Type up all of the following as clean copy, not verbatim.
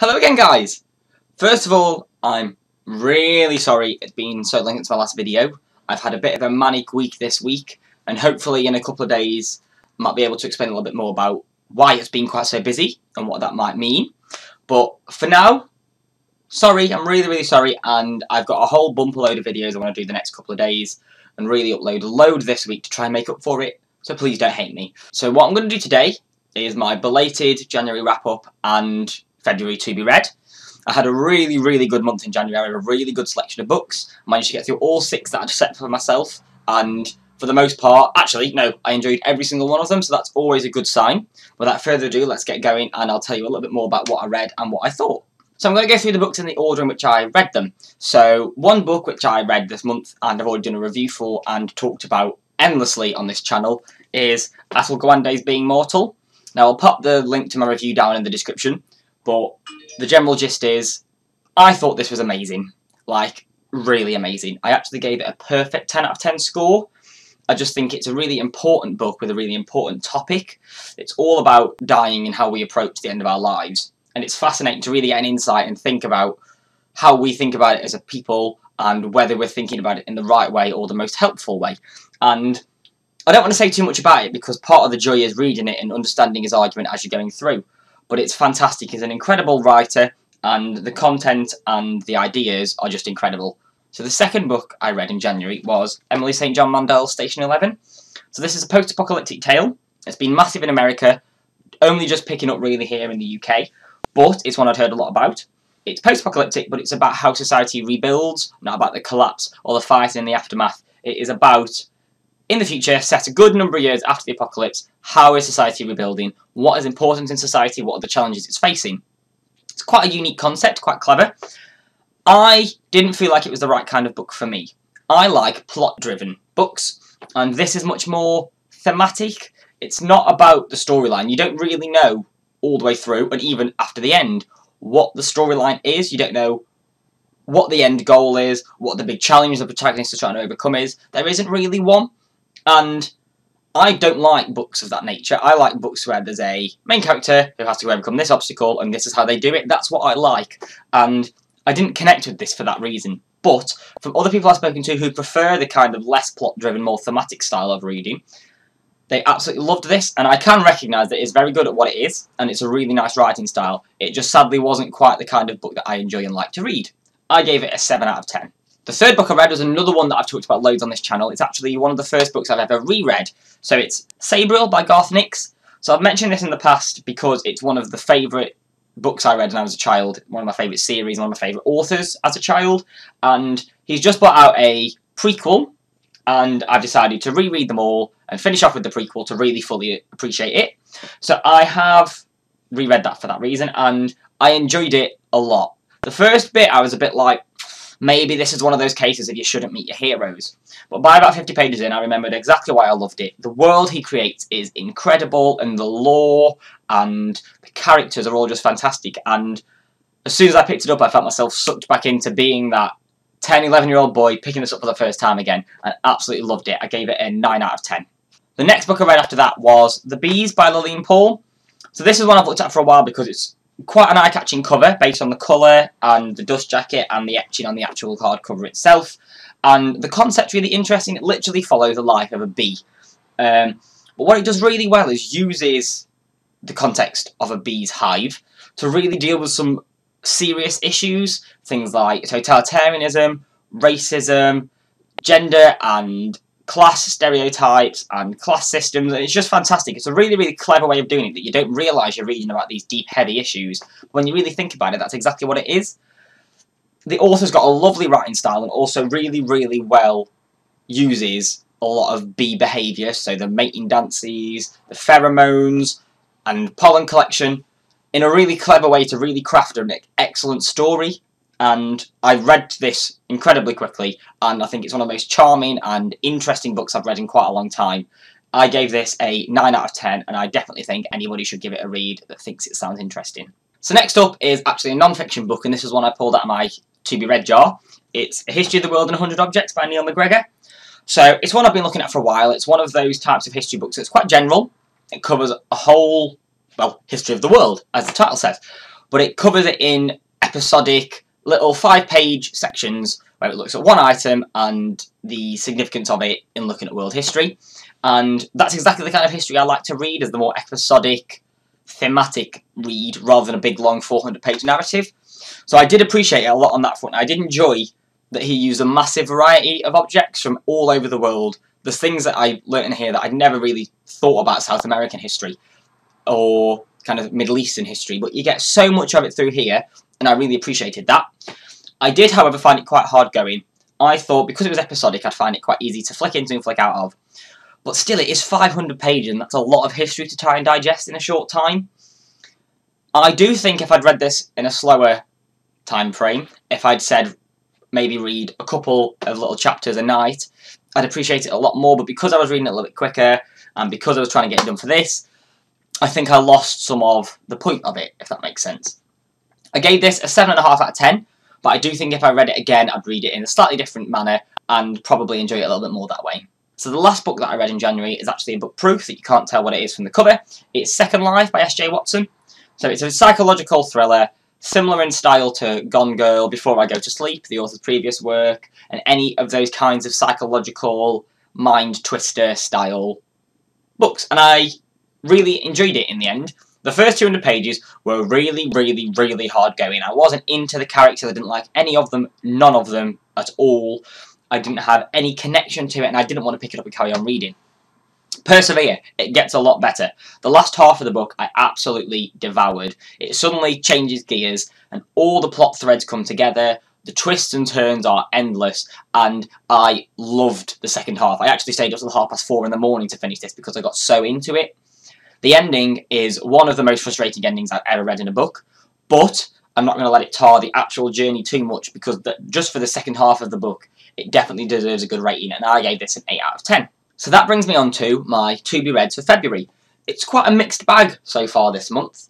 Hello again, guys! First of all, I'm really sorry it's been so long since my last video. I've had a bit of a manic week this week, and hopefully in a couple of days I might be able to explain a little bit more about why it's been quite so busy and what that might mean. But for now, sorry, I'm really sorry, and I've got a whole bumper load of videos I want to do the next couple of days and really upload a load this week to try and make up for it, so please don't hate me. So what I'm going to do today is my belated January wrap-up and February to be read. I had a really good month in January, a really good selection of books. I managed to get through all 6 that I'd set for myself, and for the most part, actually, no, I enjoyed every single one of them, so that's always a good sign. Without further ado, let's get going, and I'll tell you a little bit more about what I read and what I thought. So I'm going to go through the books in the order in which I read them. So one book which I read this month, and I've already done a review for and talked about endlessly on this channel, is Atul Gawande's Being Mortal. Now I'll pop the link to my review down in the description, but the general gist is, I thought this was amazing. Like, really amazing. I actually gave it a perfect 10 out of 10 score. I just think it's a really important book with a really important topic. It's all about dying and how we approach the end of our lives. And it's fascinating to really get an insight and think about how we think about it as a people and whether we're thinking about it in the right way or the most helpful way. And I don't want to say too much about it because part of the joy is reading it and understanding his argument as you're going through. But it's fantastic. He's an incredible writer, and the content and the ideas are just incredible. So the second book I read in January was Emily St. John Mandel's Station 11. So this is a post-apocalyptic tale. It's been massive in America, only just picking up really here in the UK, but it's one I'd heard a lot about. It's post-apocalyptic, but it's about how society rebuilds, not about the collapse or the fight in the aftermath. It is about, in the future, set a good number of years after the apocalypse, how is society rebuilding, what is important in society, what are the challenges it's facing. It's quite a unique concept, quite clever. I didn't feel like it was the right kind of book for me. I like plot-driven books, and this is much more thematic. It's not about the storyline. You don't really know all the way through, and even after the end, what the storyline is. You don't know what the end goal is, what the big challenge the protagonist is trying to overcome is. There isn't really one. And I don't like books of that nature. I like books where there's a main character who has to overcome this obstacle and this is how they do it. That's what I like. And I didn't connect with this for that reason. But from other people I've spoken to who prefer the kind of less plot-driven, more thematic style of reading, they absolutely loved this. And I can recognise that it's very good at what it is, and it's a really nice writing style. It just sadly wasn't quite the kind of book that I enjoy and like to read. I gave it a 7 out of 10. The third book I read was another one that I've talked about loads on this channel. It's actually one of the first books I've ever reread. So it's Sabriel by Garth Nix. So I've mentioned this in the past because it's one of the favourite books I read when I was a child. One of my favourite series, one of my favourite authors as a child. And he's just brought out a prequel, and I've decided to reread them all and finish off with the prequel to really fully appreciate it. So I have reread that for that reason, and I enjoyed it a lot. The first bit I was a bit like, maybe this is one of those cases of you shouldn't meet your heroes. But by about 50 pages in, I remembered exactly why I loved it. The world he creates is incredible, and the lore and the characters are all just fantastic. And as soon as I picked it up, I felt myself sucked back into being that 10, 11-year-old boy picking this up for the first time again, and absolutely loved it. I gave it a 9 out of 10. The next book I read after that was The Bees by Lillian Paul. So this is one I've looked at for a while because it's quite an eye-catching cover based on the colour and the dust jacket and the etching on the actual hardcover itself. And the concept's really interesting. It literally follows the life of a bee. But what it does really well is uses the context of a bee's hive to really deal with some serious issues. Things like totalitarianism, racism, gender and class stereotypes and class systems, and it's just fantastic. It's a really clever way of doing it that you don't realise you're reading about these deep, heavy issues. But when you really think about it, that's exactly what it is. The author's got a lovely writing style and also really well uses a lot of bee behaviour, so the mating dances, the pheromones, and pollen collection in a really clever way to really craft an excellent story. And I read this incredibly quickly, and I think it's one of the most charming and interesting books I've read in quite a long time. I gave this a 9 out of 10, and I definitely think anybody should give it a read that thinks it sounds interesting. So next up is actually a non-fiction book, and this is one I pulled out of my to-be-read jar. It's A History of the World in 100 Objects by Neil MacGregor. So it's one I've been looking at for a while. It's one of those types of history books that's quite general. It covers a whole, well, history of the world, as the title says. but it covers it in episodic little 5-page sections where it looks at one item and the significance of it in looking at world history. And that's exactly the kind of history I like to read, as the more episodic, thematic read rather than a big long 400-page narrative. So I did appreciate it a lot on that front. I did enjoy that he used a massive variety of objects from all over the world. There's things that I learnt in here that I'd never really thought about South American history or kind of Middle Eastern history, but you get so much of it through here, and I really appreciated that. I did, however, find it quite hard going. I thought because it was episodic, I'd find it quite easy to flick into and flick out of. But still, it is 500 pages, and that's a lot of history to try and digest in a short time. I do think if I'd read this in a slower time frame, if I'd said maybe read a couple of little chapters a night, I'd appreciate it a lot more. But because I was reading it a little bit quicker, and because I was trying to get it done for this, I think I lost some of the point of it, if that makes sense. I gave this a 7.5 out of 10, but I do think if I read it again, I'd read it in a slightly different manner and probably enjoy it a little bit more that way. So the last book that I read in January is actually a book proof that you can't tell what it is from the cover. It's Second Life by S.J. Watson. So it's a psychological thriller, similar in style to Gone Girl, Before I Go to Sleep, the author's previous work, and any of those kinds of psychological, mind-twister style books. And I really enjoyed it in the end. The first 200 pages were really, really, really hard going. I wasn't into the characters, I didn't like any of them, none of them at all. I didn't have any connection to it, and I didn't want to pick it up and carry on reading. Persevere, it gets a lot better. The last half of the book I absolutely devoured. It suddenly changes gears, and all the plot threads come together. The twists and turns are endless, and I loved the second half. I actually stayed up till 4:30 in the morning to finish this because I got so into it. The ending is one of the most frustrating endings I've ever read in a book, but I'm not going to let it tar the actual journey too much, because just for the second half of the book, it definitely deserves a good rating, and I gave this an 8 out of 10. So that brings me on to my to-be reads for February. It's quite a mixed bag so far this month,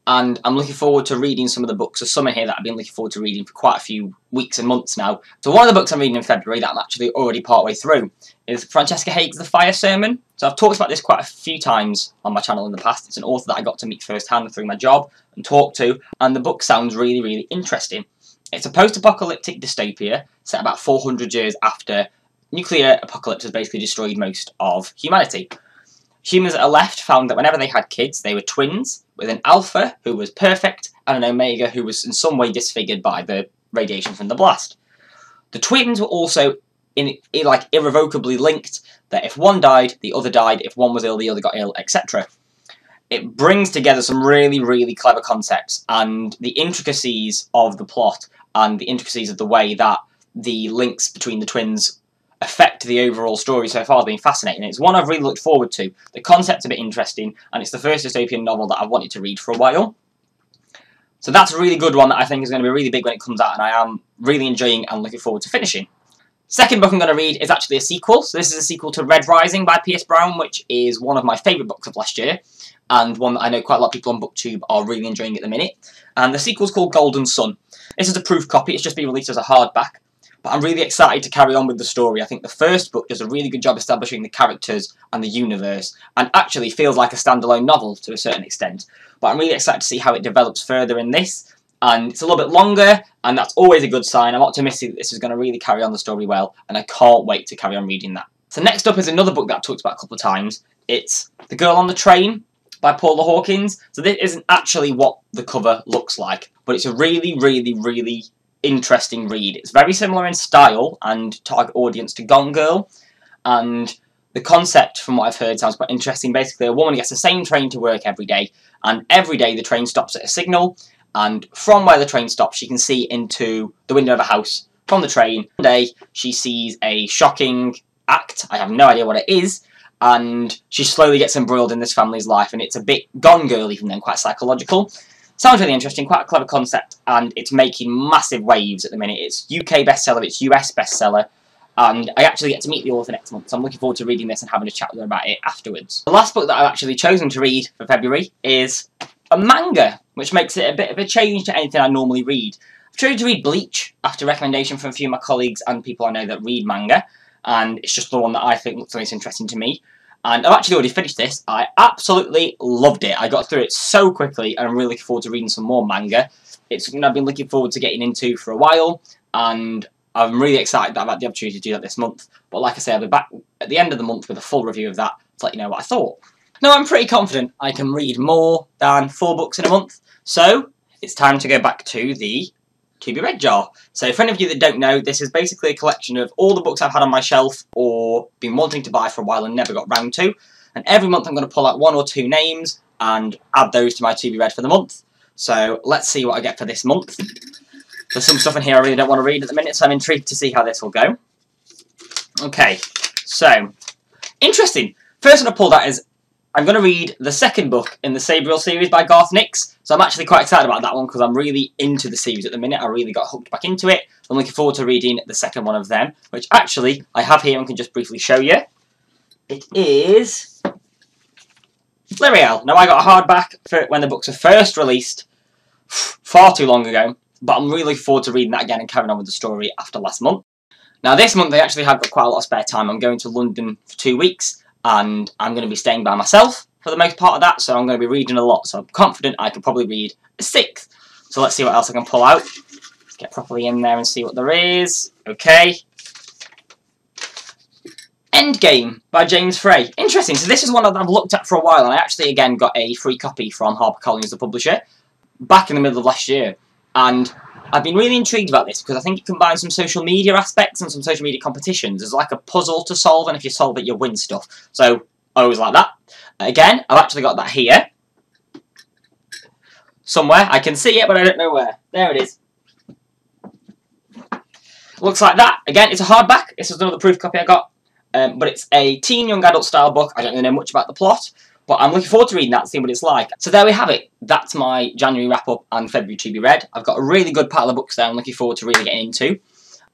and I'm looking forward to reading some of the books. There's some in here that I've been looking forward to reading for quite a few weeks and months now. So one of the books I'm reading in February that I'm actually already partway through is Francesca Haig's The Fire Sermon. So I've talked about this quite a few times on my channel in the past. It's an author that I got to meet firsthand through my job and talk to, and the book sounds really, really interesting. It's a post-apocalyptic dystopia set about 400 years after nuclear apocalypse has basically destroyed most of humanity. Humans that are left found that whenever they had kids, they were twins, with an alpha who was perfect and an omega who was in some way disfigured by the radiation from the blast. The twins were also irrevocably linked, that if one died, the other died, if one was ill, the other got ill, etc. It brings together some really, really clever concepts, and the intricacies of the plot and the intricacies of the way that the links between the twins affect the overall story so far has been fascinating. It's one I've really looked forward to. The concept's a bit interesting, and it's the first dystopian novel that I've wanted to read for a while. So that's a really good one that I think is going to be really big when it comes out, and I am really enjoying and looking forward to finishing. Second book I'm going to read is actually a sequel. So this is a sequel to Red Rising by Pierce Brown, which is one of my favourite books of last year, and one that I know quite a lot of people on BookTube are really enjoying at the minute. And the sequel's called Golden Sun. This is a proof copy, it's just been released as a hardback. But I'm really excited to carry on with the story. I think the first book does a really good job establishing the characters and the universe, and actually feels like a standalone novel to a certain extent. But I'm really excited to see how it develops further in this, and it's a little bit longer, and that's always a good sign. I'm optimistic that this is going to really carry on the story well, and I can't wait to carry on reading that. So next up is another book that I've talked about a couple of times. It's The Girl on the Train by Paula Hawkins. So this isn't actually what the cover looks like, but it's a really, really, really interesting read. It's very similar in style and target audience to Gone Girl, and the concept, from what I've heard, sounds quite interesting. Basically, a woman gets the same train to work every day, and every day the train stops at a signal, and from where the train stops she can see into the window of a house from the train. One day she sees a shocking act, I have no idea what it is, and she slowly gets embroiled in this family's life, and it's a bit Gone Girl even then, quite psychological. Sounds really interesting, quite a clever concept, and it's making massive waves at the minute. It's UK bestseller, it's US bestseller, and I actually get to meet the author next month, so I'm looking forward to reading this and having a chat with her about it afterwards. The last book that I've actually chosen to read for February is a manga, which makes it a bit of a change to anything I normally read. I've chosen to read Bleach after recommendation from a few of my colleagues and people I know that read manga, and it's just the one that I think looks the most interesting to me. And I've actually already finished this. I absolutely loved it. I got through it so quickly, and I'm really looking forward to reading some more manga. It's something I've been looking forward to getting into for a while, and I'm really excited that I've had the opportunity to do that this month. But like I say, I'll be back at the end of the month with a full review of that to let you know what I thought. Now, I'm pretty confident I can read more than 4 books in a month, so it's time to go back to the To Be Read jar. So for any of you that don't know, this is basically a collection of all the books I've had on my shelf or been wanting to buy for a while and never got round to. And every month I'm going to pull out 1 or 2 names and add those to my To Be Read for the month. So let's see what I get for this month. There's some stuff in here I really don't want to read at the minute, so I'm intrigued to see how this will go. Okay, so, interesting. First one I pulled out is I'm going to read the second book in the Sabriel series by Garth Nix. So I'm actually quite excited about that one because I'm really into the series at the minute. I really got hooked back into it. I'm looking forward to reading the second one of them, which actually I have here and can just briefly show you. It is Lyriel. Now, I got a hardback for when the books were first released far too long ago, but I'm really looking forward to reading that again and carrying on with the story after last month. Now, this month I actually have got quite a lot of spare time. I'm going to London for 2 weeks. And I'm going to be staying by myself for the most part of that, so I'm going to be reading a lot. So I'm confident I could probably read a 6th. So let's see what else I can pull out. Let's get properly in there and see what there is. Okay. Endgame by James Frey. Interesting. So this is one that I've looked at for a while, and I actually, again, got a free copy from HarperCollins, the publisher, back in the middle of last year. And I've been really intrigued about this because I think it combines some social media aspects and some social media competitions. There's like a puzzle to solve, and if you solve it, you win stuff. So I always like that. Again, I've actually got that here. Somewhere. I can see it, but I don't know where. There it is. Looks like that. Again, it's a hardback. This is another proof copy I got. But it's a teen young adult style book. I don't really know much about the plot. But I'm looking forward to reading that and seeing what it's like. So there we have it. That's my January wrap-up and February To Be Read. I've got a really good pile of books there I'm looking forward to really getting into.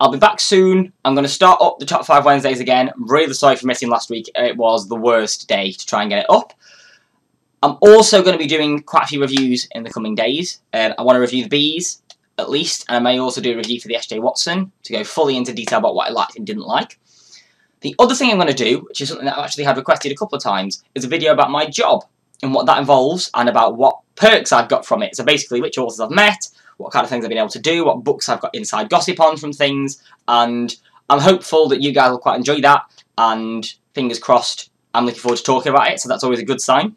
I'll be back soon. I'm going to start up the Top 5 Wednesdays again. I'm really sorry for missing last week. It was the worst day to try and get it up. I'm also going to be doing quite a few reviews in the coming days. I want to review the Bees, at least. And I may also do a review for the S.J. Watson to go fully into detail about what I liked and didn't like. The other thing I'm going to do, which is something that I've actually had requested a couple of times, is a video about my job and what that involves and about what perks I've got from it. So basically which authors I've met, what kind of things I've been able to do, what books I've got inside gossip on from things, and I'm hopeful that you guys will quite enjoy that, and fingers crossed, I'm looking forward to talking about it, so that's always a good sign.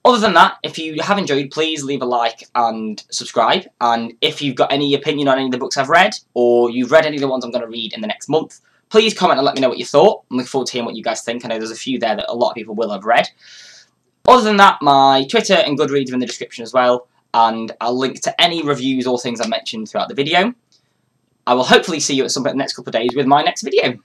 Other than that, if you have enjoyed, please leave a like and subscribe, and if you've got any opinion on any of the books I've read, or you've read any of the ones I'm going to read in the next month, please comment and let me know what you thought. I'm looking forward to hearing what you guys think. I know there's a few there that a lot of people will have read. Other than that, my Twitter and Goodreads are in the description as well, and I'll link to any reviews or things I mentioned throughout the video. I will hopefully see you at some point in the next couple of days with my next video.